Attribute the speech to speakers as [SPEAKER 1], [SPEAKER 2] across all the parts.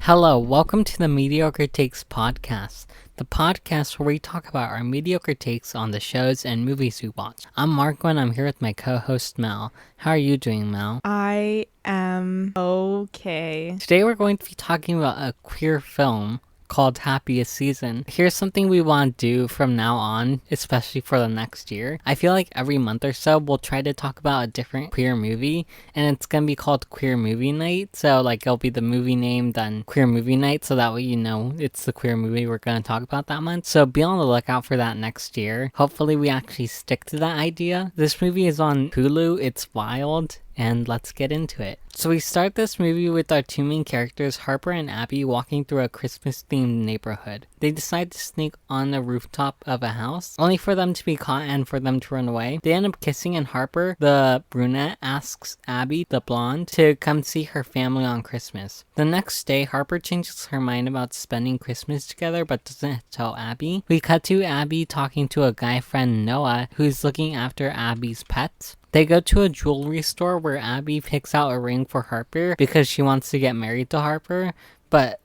[SPEAKER 1] Hello, welcome to the Mediocre Takes podcast, the podcast where we talk about our mediocre takes on the shows and movies we watch. I'm Marco and I'm here with my co-host Mel. How are you doing, Mel?
[SPEAKER 2] I am okay.
[SPEAKER 1] Today we're going to be talking about a queer film called Happiest Season. Here's something we want to do from now on, especially for the next year. I feel like every month or so we'll try to talk about a different queer movie, and it's gonna be called Queer Movie Night. So like it'll be the movie name then Queer Movie Night, so that way you know it's the queer movie we're gonna talk about that month. So be on the lookout for that next year. Hopefully we actually stick to that idea. This movie is on Hulu. It's wild. And let's get into it. So we start this movie with our two main characters, Harper and Abby, walking through a Christmas-themed neighborhood. They decide to sneak on the rooftop of a house, only for them to be caught and for them to run away. They end up kissing, and Harper, the brunette, asks Abby, the blonde, to come see her family on Christmas. The next day, Harper changes her mind about spending Christmas together but doesn't tell Abby. We cut to Abby talking to a guy friend, Noah, who's looking after Abby's pets. They go to a jewelry store where Abby picks out a ring for Harper because she wants to get married to Harper, but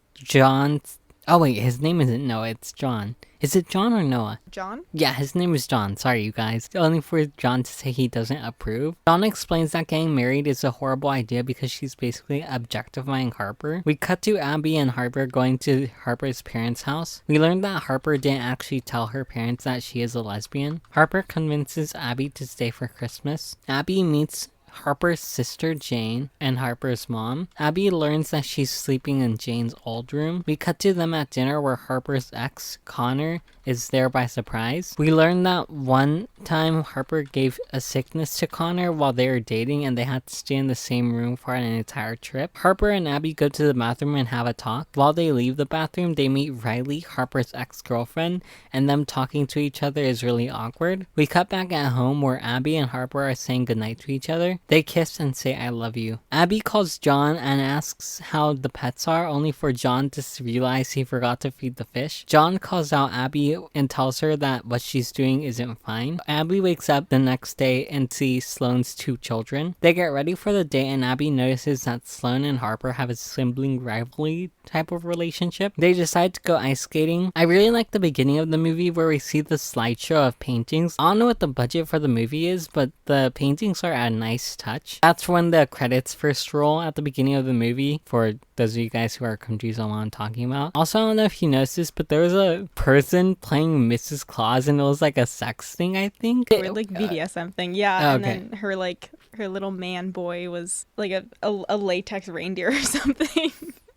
[SPEAKER 1] oh wait, his name isn't Noah, it's John. Is it John or Noah?
[SPEAKER 2] John?
[SPEAKER 1] Yeah, his name is John. Sorry, you guys. Only for John to say he doesn't approve. John explains that getting married is a horrible idea because she's basically objectifying Harper. We cut to Abby and Harper going to Harper's parents' house. We learned that Harper didn't actually tell her parents that she is a lesbian. Harper convinces Abby to stay for Christmas. Abby meets Harper's sister Jane and Harper's mom. Abby learns that she's sleeping in Jane's old room. We cut to them at dinner where Harper's ex, Connor, is there by surprise. We learn that one time Harper gave a sickness to Connor while they were dating and they had to stay in the same room for an entire trip. Harper and Abby go to the bathroom and have a talk. While they leave the bathroom, they meet Riley, Harper's ex-girlfriend, and them talking to each other is really awkward. We cut back at home where Abby and Harper are saying goodnight to each other. They kiss and say I love you. Abby calls John and asks how the pets are, only for John to realize he forgot to feed the fish. John calls out Abby and tells her that what she's doing isn't fine. Abby wakes up the next day and sees Sloane's two children. They get ready for the date and Abby notices that Sloane and Harper have a sibling rivalry type of relationship. They decide to go ice skating. I really like the beginning of the movie where we see the slideshow of paintings. I don't know what the budget for the movie is, but the paintings are a nice touch. That's when the credits first roll at the beginning of the movie, for those of you guys who are confused on what I'm talking about. Also, I don't know if you noticed this, but there was a person playing Mrs. Claus and it was like a sex thing, I think.
[SPEAKER 2] Or like BDSM thing, yeah.
[SPEAKER 1] Okay.
[SPEAKER 2] And then her little man boy was like a latex reindeer or something.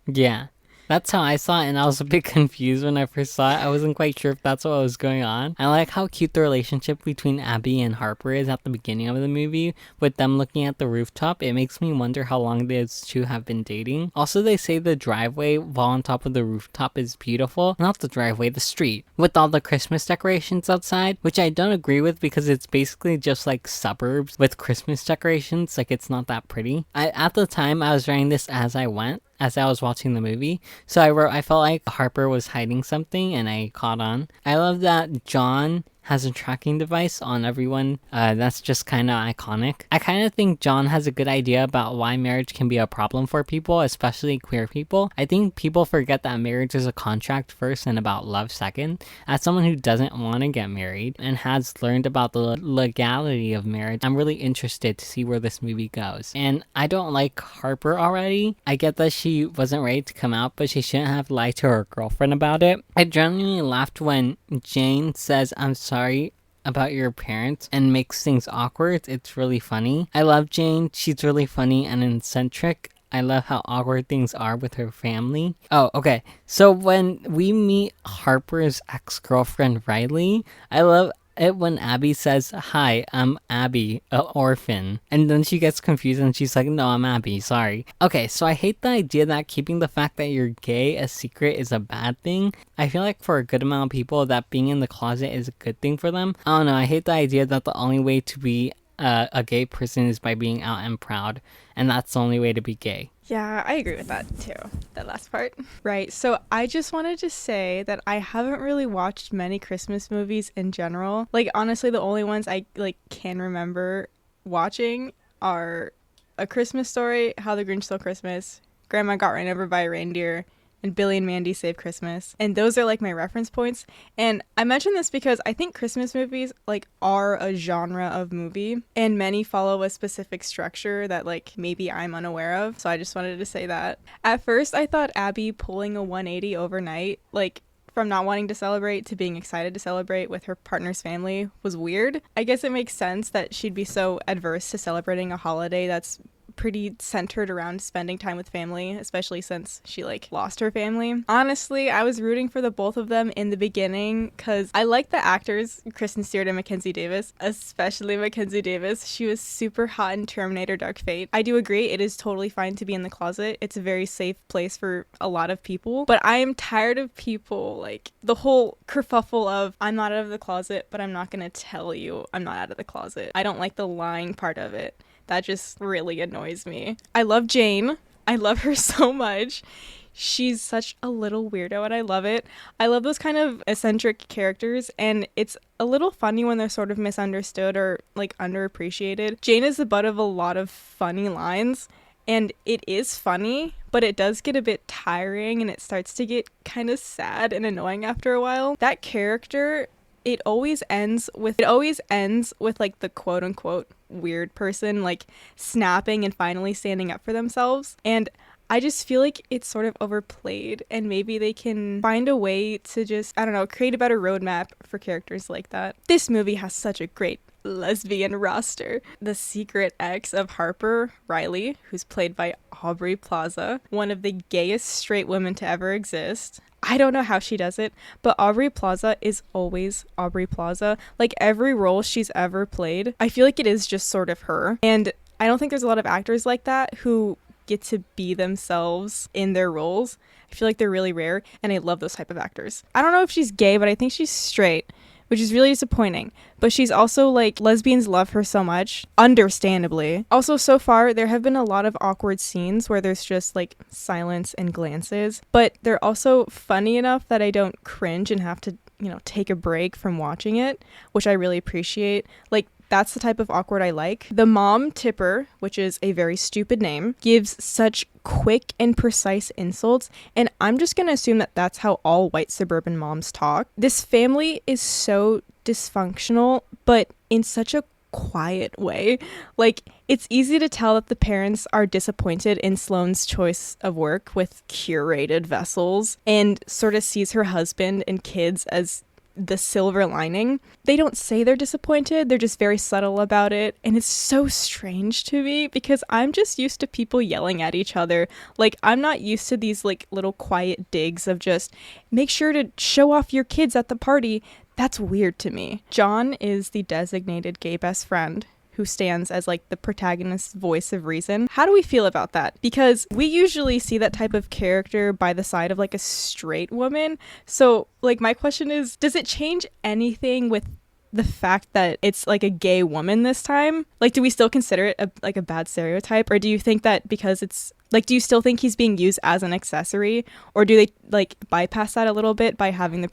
[SPEAKER 1] Yeah. That's how I saw it, and I was a bit confused when I first saw it. I wasn't quite sure if that's what was going on. I like how cute the relationship between Abby and Harper is at the beginning of the movie, with them looking at the rooftop. It makes me wonder how long those two have been dating. Also, they say the driveway while on top of the rooftop is beautiful. Not the driveway, the street, with all the Christmas decorations outside, which I don't agree with because it's basically just like suburbs with Christmas decorations. Like, it's not that pretty. At the time, I was writing this as I was watching the movie. So I felt like Harper was hiding something and I caught on. I love that John has a tracking device on everyone. That's just kind of iconic. I kind of think John has a good idea about why marriage can be a problem for people, especially queer people. I think people forget that marriage is a contract first and about love second. As someone who doesn't want to get married and has learned about the legality of marriage, I'm really interested to see where this movie goes. And I don't like Harper already. I get that she wasn't ready to come out, but she shouldn't have lied to her girlfriend about it. I genuinely laughed when Jane says, I'm sorry about your parents, and makes things awkward. It's really funny. I love Jane. She's really funny and eccentric. I love how awkward things are with her family. Oh, okay. So when we meet Harper's ex-girlfriend Riley, I love it when Abby says, hi, I'm Abby, an orphan. And then she gets confused and she's like, no, I'm Abby, sorry. Okay, so I hate the idea that keeping the fact that you're gay a secret is a bad thing. I feel like for a good amount of people that being in the closet is a good thing for them. I don't know, I hate the idea that the only way to be a gay person is by being out and proud. And that's the only way to be gay.
[SPEAKER 2] Yeah, I agree with that too, that last part. Right, so I just wanted to say that I haven't really watched many Christmas movies in general. Like, honestly, the only ones I can remember watching are A Christmas Story, How the Grinch Stole Christmas, Grandma Got Ran Over by a Reindeer, and Billy and Mandy Save Christmas. And those are like my reference points. And I mention this because I think Christmas movies like are a genre of movie, and many follow a specific structure that like maybe I'm unaware of. So I just wanted to say that. At first I thought Abby pulling a 180 overnight, like from not wanting to celebrate to being excited to celebrate with her partner's family, was weird. I guess it makes sense that she'd be so adverse to celebrating a holiday that's pretty centered around spending time with family, especially since she like lost her family. Honestly, I was rooting for the both of them in the beginning because I like the actors, Kristen Stewart and Mackenzie Davis, especially Mackenzie Davis. She was super hot in Terminator Dark Fate. I do agree it is totally fine to be in the closet. It's a very safe place for a lot of people, but I am tired of people like the whole kerfuffle of I'm not out of the closet, but I'm not gonna tell you I'm not out of the closet. I don't like the lying part of it. That just really annoys me. I love Jane. I love her so much. She's such a little weirdo and I love it. I love those kind of eccentric characters, and it's a little funny when they're sort of misunderstood or like underappreciated. Jane is the butt of a lot of funny lines, and it is funny, but it does get a bit tiring and it starts to get kind of sad and annoying after a while. That character, it always ends with like the quote unquote weird person like snapping and finally standing up for themselves, and I just feel like it's sort of overplayed, and maybe they can find a way to just, I don't know, create a better roadmap for characters like that. This movie has such a great lesbian roster. The secret ex of Harper, Riley, who's played by Aubrey Plaza, one of the gayest straight women to ever exist. I don't know how she does it, but Aubrey Plaza is always Aubrey Plaza. Like every role she's ever played, I feel like it is just sort of her. And I don't think there's a lot of actors like that who get to be themselves in their roles. I feel like they're really rare, and I love those type of actors. I don't know if she's gay, but I think she's straight, which is really disappointing. But she's also like, lesbians love her so much, understandably. Also, so far, there have been a lot of awkward scenes where there's just like silence and glances, but they're also funny enough that I don't cringe and have to, take a break from watching it, which I really appreciate. Like, that's the type of awkward I like. The mom, Tipper, which is a very stupid name, gives such quick and precise insults, and I'm just gonna assume that that's how all white suburban moms talk. This family is so dysfunctional, but in such a quiet way. Like, it's easy to tell that the parents are disappointed in Sloane's choice of work with curated vessels and sort of sees her husband and kids as the silver lining. They don't say they're disappointed, they're just very subtle about it, and it's so strange to me because I'm just used to people yelling at each other. Like, I'm not used to these like little quiet digs of just make sure to show off your kids at the party. That's weird to me. John is the designated gay best friend who stands as like the protagonist's voice of reason. How do we feel about that? Because we usually see that type of character by the side of like a straight woman. So like my question is, does it change anything with the fact that it's like a gay woman this time? Like, do we still consider it a bad stereotype? Or do you think that because it's like, do you still think he's being used as an accessory? Or do they like bypass that a little bit by having the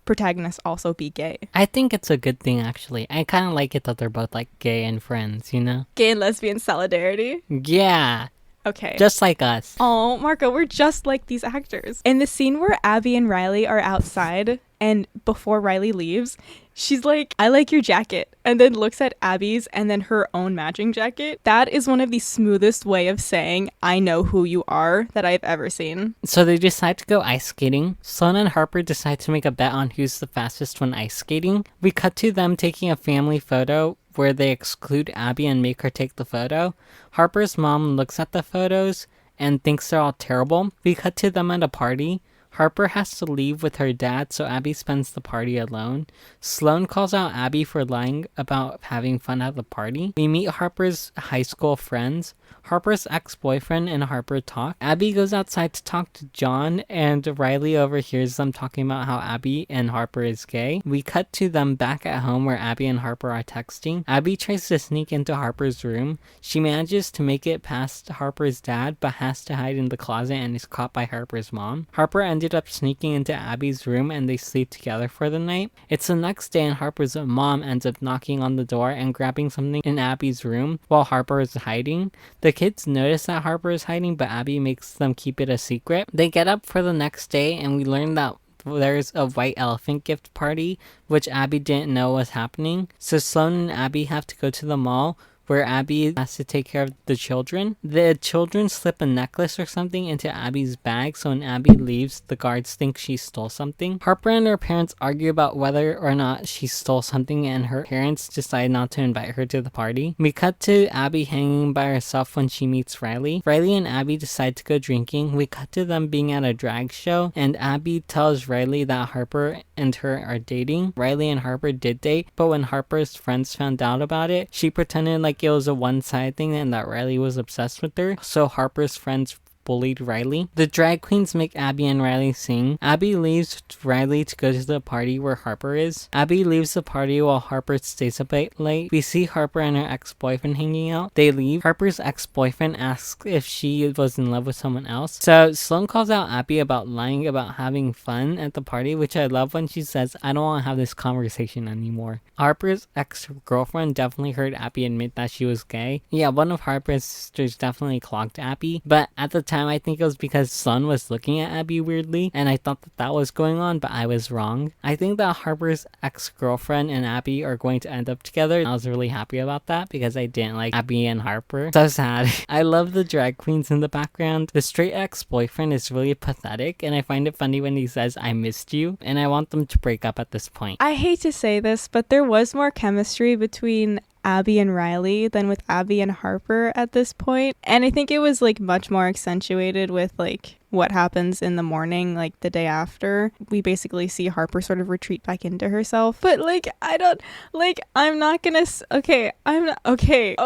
[SPEAKER 2] protagonist also be gay?
[SPEAKER 1] I think it's a good thing, actually. I kind of like it that they're both like gay and friends,
[SPEAKER 2] Gay and lesbian solidarity?
[SPEAKER 1] Yeah.
[SPEAKER 2] Okay.
[SPEAKER 1] Just like us.
[SPEAKER 2] Oh, Marco, we're just like these actors. In the scene where Abby and Riley are outside, and before Riley leaves, she's like, I like your jacket, and then looks at Abby's and then her own matching jacket. That is one of the smoothest way of saying, I know who you are, that I've ever seen.
[SPEAKER 1] So they decide to go ice skating. Sloane and Harper decide to make a bet on who's the fastest when ice skating. We cut to them taking a family photo where they exclude Abby and make her take the photo. Harper's mom looks at the photos and thinks they're all terrible. We cut to them at a party. Harper has to leave with her dad, so Abby spends the party alone. Sloane calls out Abby for lying about having fun at the party. We meet Harper's high school friends. Harper's ex-boyfriend and Harper talk. Abby goes outside to talk to John, and Riley overhears them talking about how Abby and Harper is gay. We cut to them back at home where Abby and Harper are texting. Abby tries to sneak into Harper's room. She manages to make it past Harper's dad, but has to hide in the closet and is caught by Harper's mom. Harper ended up sneaking into Abby's room, and they sleep together for the night. It's the next day, and Harper's mom ends up knocking on the door and grabbing something in Abby's room while Harper is hiding. The kids notice that Harper is hiding, but Abby makes them keep it a secret. They get up for the next day, and we learn that there's a white elephant gift party, which Abby didn't know was happening. So Sloane and Abby have to go to the mall, where Abby has to take care of the children. The children slip a necklace or something into Abby's bag, so when Abby leaves, the guards think she stole something. Harper and her parents argue about whether or not she stole something, and her parents decide not to invite her to the party. We cut to Abby hanging by herself when she meets Riley. Riley and Abby decide to go drinking. We cut to them being at a drag show, and Abby tells Riley that Harper and her are dating. Riley and Harper did date, but when Harper's friends found out about it, she pretended like it was a one-sided thing and that Riley was obsessed with her, so Harper's friends bullied Riley. The drag queens make Abby and Riley sing. Abby leaves Riley to go to the party where Harper is. Abby leaves the party while Harper stays up late. We see Harper and her ex-boyfriend hanging out. They leave. Harper's ex-boyfriend asks if she was in love with someone else. So Sloane calls out Abby about lying about having fun at the party, which I love when she says, "I don't want to have this conversation anymore." Harper's ex-girlfriend definitely heard Abby admit that she was gay. Yeah, one of Harper's sisters definitely clocked Abby, but at the time I think it was because Sloane was looking at Abby weirdly, and I thought that was going on, but I was wrong. I think that Harper's ex-girlfriend and Abby are going to end up together, and I was really happy about that because I didn't like Abby and Harper. So sad. I love the drag queens in the background. The straight ex-boyfriend is really pathetic, and I find it funny when he says, "I missed you," and I want them to break up at this point.
[SPEAKER 2] I hate to say this, but there was more chemistry between Abby and Riley than with Abby and Harper at this point. And I think it was like much more accentuated with like what happens in the morning, like the day after. We basically see Harper sort of retreat back into herself. But like, I don't, like, I'm not gonna, okay, I'm not, okay,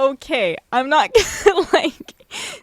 [SPEAKER 2] I'm not gonna like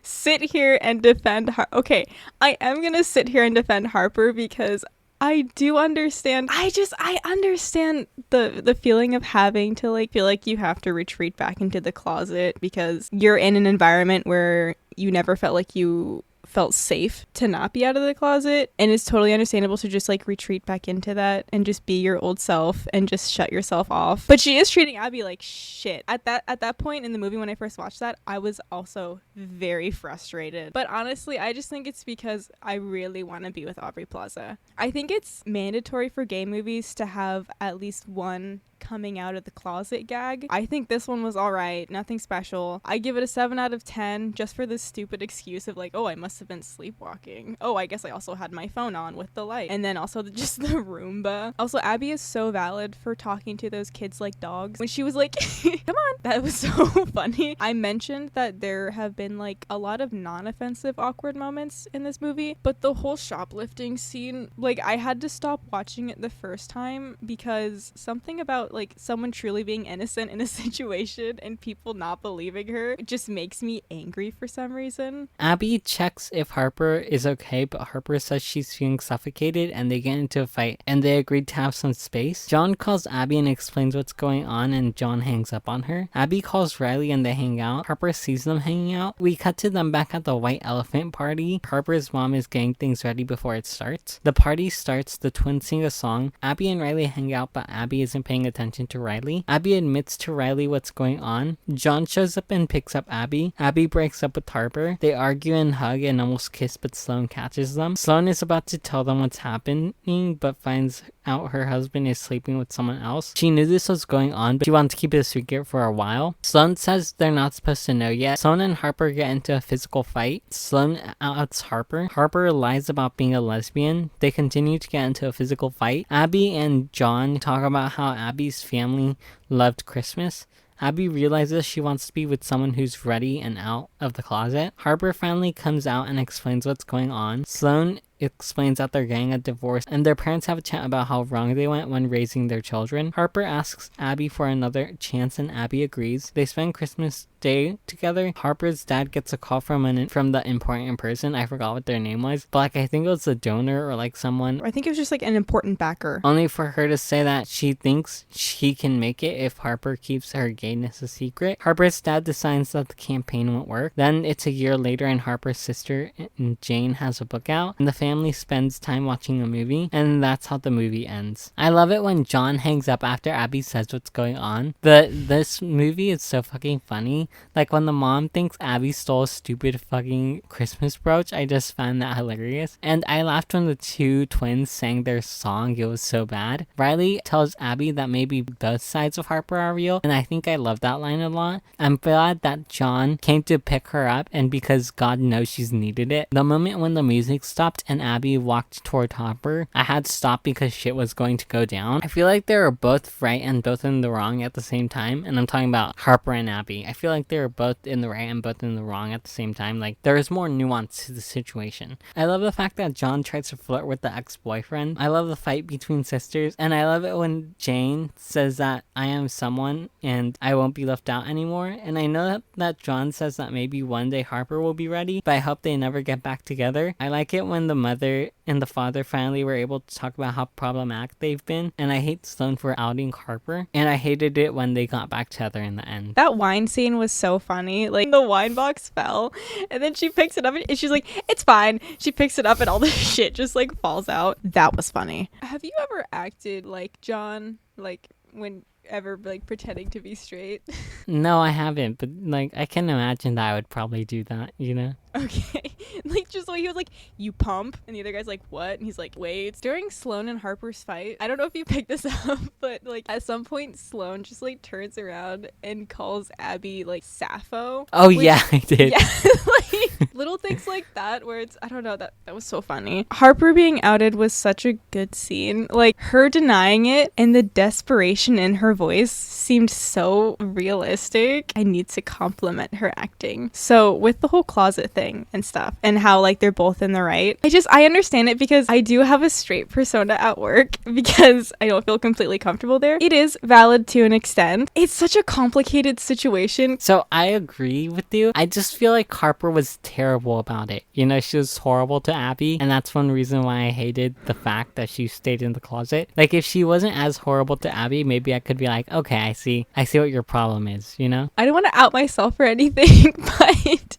[SPEAKER 2] sit here and defend okay, I am gonna sit here and defend Harper because I do understand. I understand the feeling of having to like feel like you have to retreat back into the closet because you're in an environment where you never felt like you felt safe to not be out of the closet, and it's totally understandable to just like retreat back into that and just be your old self and just shut yourself off. But she is treating Abby like shit. At that point in the movie when I first watched that, I was also very frustrated. But honestly, I just think it's because I really want to be with Aubrey Plaza. I think it's mandatory for gay movies to have at least one coming out of the closet gag. I think this one was alright, nothing special. I give it a 7 out of 10 just for this stupid excuse of like, oh, I must have been sleepwalking. Oh, I guess I also had my phone on with the light. And then also just the Roomba. Also, Abby is so valid for talking to those kids like dogs. When she was like, come on, that was so funny. I mentioned that there have been like a lot of non-offensive awkward moments in this movie, but the whole shoplifting scene, like I had to stop watching it the first time because something about like someone truly being innocent in a situation and people not believing her, it just makes me angry for some reason.
[SPEAKER 1] Abby checks if Harper is okay, but Harper says she's feeling suffocated and they get into a fight and they agreed to have some space. John calls Abby and explains what's going on and John hangs up on her. Abby calls Riley and they hang out. Harper sees them hanging out. We cut to them back at the white elephant party. Harper's mom is getting things ready before it starts. The party starts, the twins sing a song. Abby and Riley hang out, but Abby isn't paying attention to Riley. Abby admits to Riley what's going on. John shows up and picks up Abby. Abby breaks up with Harper. They argue and hug and almost kiss, but Sloane catches them. Sloane is about to tell them what's happening, but finds out her husband is sleeping with someone else. She knew this was going on, but she wanted to keep it a secret for a while. Sloane says they're not supposed to know yet. Sloane and Harper get into a physical fight. Sloane outs Harper. Harper lies about being a lesbian. They continue to get into a physical fight. Abby and John talk about how Abby's family loved Christmas. Abby realizes she wants to be with someone who's ready and out of the closet. Harper finally comes out and explains what's going on. Sloane explains that they're getting a divorce and their parents have a chat about how wrong they went when raising their children. Harper asks Abby for another chance and Abby agrees. They spend Christmas Day together. Harper's dad gets a call from the important person. I forgot what their name was, but like I think it was the donor or like someone.
[SPEAKER 2] I think it was just like an important backer.
[SPEAKER 1] Only for her to say that she thinks she can make it if Harper keeps her gayness a secret. Harper's dad decides that the campaign won't work. Then it's a year later and Harper's sister Jane has a book out and the family spends time watching a movie, and that's how the movie ends. I love it when John hangs up after Abby says what's going on. This movie is so fucking funny. Like when the mom thinks Abby stole a stupid fucking Christmas brooch, I just found that hilarious. And I laughed when the two twins sang their song. It was so bad. Riley tells Abby that maybe both sides of Harper are real, and I think I love that line a lot. I'm glad that John came to pick her up, and because God knows she's needed it. The moment when the music stopped and Abby walked toward Harper, I had to stop because shit was going to go down. I feel like they were both right and both in the wrong at the same time, and I'm talking about Harper and Abby. I feel like they were both in the right and both in the wrong at the same time. Like, there is more nuance to the situation. I love the fact that John tries to flirt with the ex-boyfriend. I love the fight between sisters, and I love it when Jane says that I am someone and I won't be left out anymore. And I know that John says that maybe one day Harper will be ready, but I hope they never get back together. I like it when the mother and the father finally were able to talk about how problematic they've been, and I hate Sloane for outing Harper, and I hated it when they got back together in the end.
[SPEAKER 2] That wine scene was so funny. Like, the wine box fell, and then she picks it up, and she's like, it's fine. She picks it up, and all the shit just, like, falls out. That was funny. Have you ever acted like John, like, whenever, like, pretending to be straight?
[SPEAKER 1] No, I haven't, but, like, I can imagine that I would probably do that, you know?
[SPEAKER 2] Okay. Like, just so he was like, you pump, and the other guy's like, what? And he's like, wait. It's during Sloane and Harper's fight. I don't know if you picked this up, but, like, at some point, Sloane just, like, turns around and calls Abby, like, Sappho.
[SPEAKER 1] Oh, yeah, I did.
[SPEAKER 2] Yeah, like, little things like that where it's, I don't know, that was so funny. Harper being outed was such a good scene. Like, her denying it and the desperation in her voice seemed so realistic. I need to compliment her acting. So, with the whole closet thing and stuff and how, like, they're both in the right, I understand it because I do have a straight persona at work because I don't feel completely comfortable there. It is valid to an extent. It's such a complicated situation.
[SPEAKER 1] So I agree with you. I just feel like Harper was terrible about it. You know, she was horrible to Abby, and that's one reason why I hated the fact that she stayed in the closet. Like, if she wasn't as horrible to Abby, maybe I could be like, okay, I see what your problem is, you know?
[SPEAKER 2] I don't want to out myself or anything, but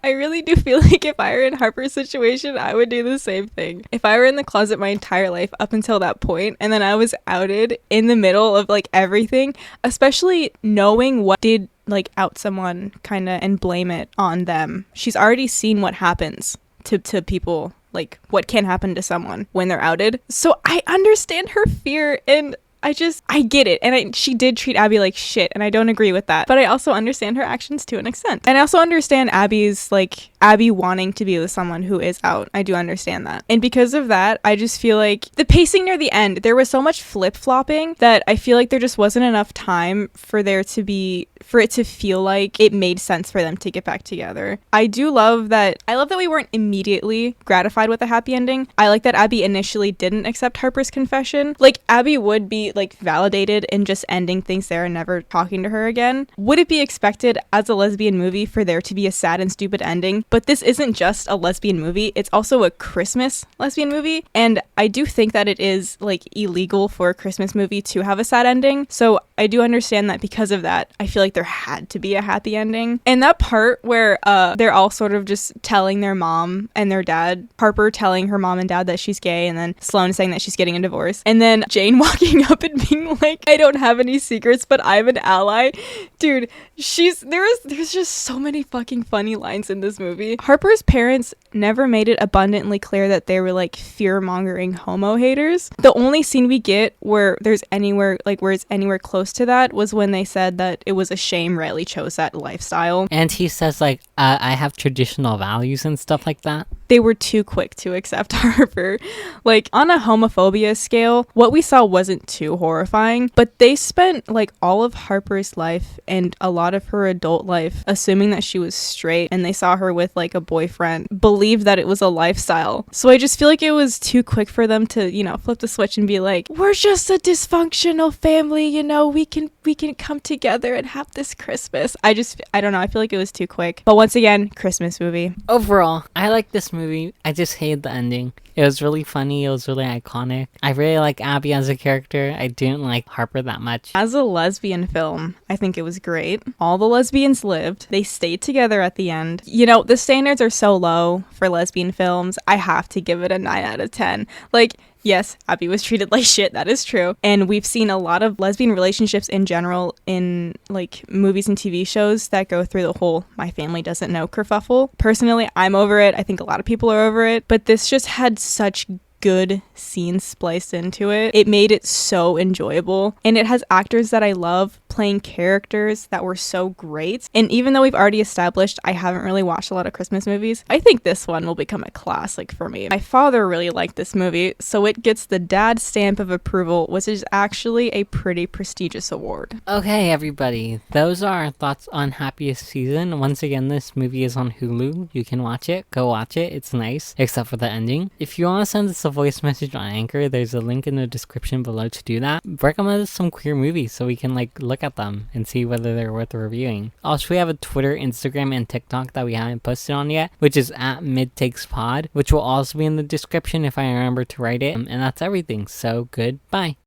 [SPEAKER 2] I really do feel like if I were in Harper's situation, I would do the same thing. If I were in the closet my entire life up until that point, and then I was outed in the middle of, like, everything, especially knowing what did, like, out someone kind of and blame it on them. She's already seen what happens to people, like, what can happen to someone when they're outed. So I understand her fear, and I get it. And she did treat Abby like shit, and I don't agree with that. But I also understand her actions to an extent. And I also understand Abby wanting to be with someone who is out. I do understand that. And because of that, I just feel like the pacing near the end, there was so much flip-flopping that I feel like there just wasn't enough time for it to feel like it made sense for them to get back together. I love that we weren't immediately gratified with a happy ending. I like that Abby initially didn't accept Harper's confession. Like, Abby would be, like, validated in just ending things there and never talking to her again. Would it be expected as a lesbian movie for there to be a sad and stupid ending? But this isn't just a lesbian movie, it's also a Christmas lesbian movie, and I do think that it is, like, illegal for a Christmas movie to have a sad ending. So I do understand that because of that, I feel like there had to be a happy ending. And that part where they're all sort of just telling their mom and their dad, Harper telling her mom and dad that she's gay, and then Sloane saying that she's getting a divorce, and then Jane walking up and being like, I don't have any secrets, but I'm an ally. Dude, there's just so many fucking funny lines in this movie. Harper's parents never made it abundantly clear that they were, like, fear-mongering homo haters. The only scene we get where it's anywhere close to that was when they said that it was a shame Riley chose that lifestyle.
[SPEAKER 1] And he says, like, I have traditional values and stuff like that.
[SPEAKER 2] They were too quick to accept Harper. Like, on a homophobia scale, what we saw wasn't too horrifying, but they spent, like, all of Harper's life and a lot of her adult life assuming that she was straight, and they saw her with, like, a boyfriend, believed that it was a lifestyle. So I just feel like it was too quick for them to, you know, flip the switch and be like, we're just a dysfunctional family, you know, we can come together and have this Christmas. I don't know, I feel like it was too quick. But once again, Christmas movie.
[SPEAKER 1] Overall, I like this movie. I just hated the ending. It was really funny. It was really iconic. I really like Abby as a character. I didn't like Harper that much.
[SPEAKER 2] As a lesbian film, I think it was great. All the lesbians lived. They stayed together at the end. You know, the standards are so low for lesbian films. I have to give it a 9 out of 10. Like, yes, Abby was treated like shit, that is true. And we've seen a lot of lesbian relationships in general in like movies and TV shows that go through the whole my family doesn't know kerfuffle. Personally, I'm over it. I think a lot of people are over it. But this just had such good scenes spliced into it. It made it so enjoyable. And it has actors that I love playing characters that were so great. And even though we've already established I haven't really watched a lot of Christmas movies, I think this one will become a classic for me. My father really liked this movie, so it gets the dad stamp of approval, which is actually a pretty prestigious award.
[SPEAKER 1] Okay, everybody, those are our thoughts on Happiest Season. Once again, this movie is on Hulu. You can watch it. Go watch it. It's nice, except for the ending. If you want to send us a voice message on Anchor, there's a link in the description below to do that. Recommend us some queer movies so we can look at them and see whether they're worth reviewing. Also, we have a Twitter, Instagram, and TikTok that we haven't posted on yet, which is at midtakespod, which will also be in the description if I remember to write it. And that's everything. So goodbye.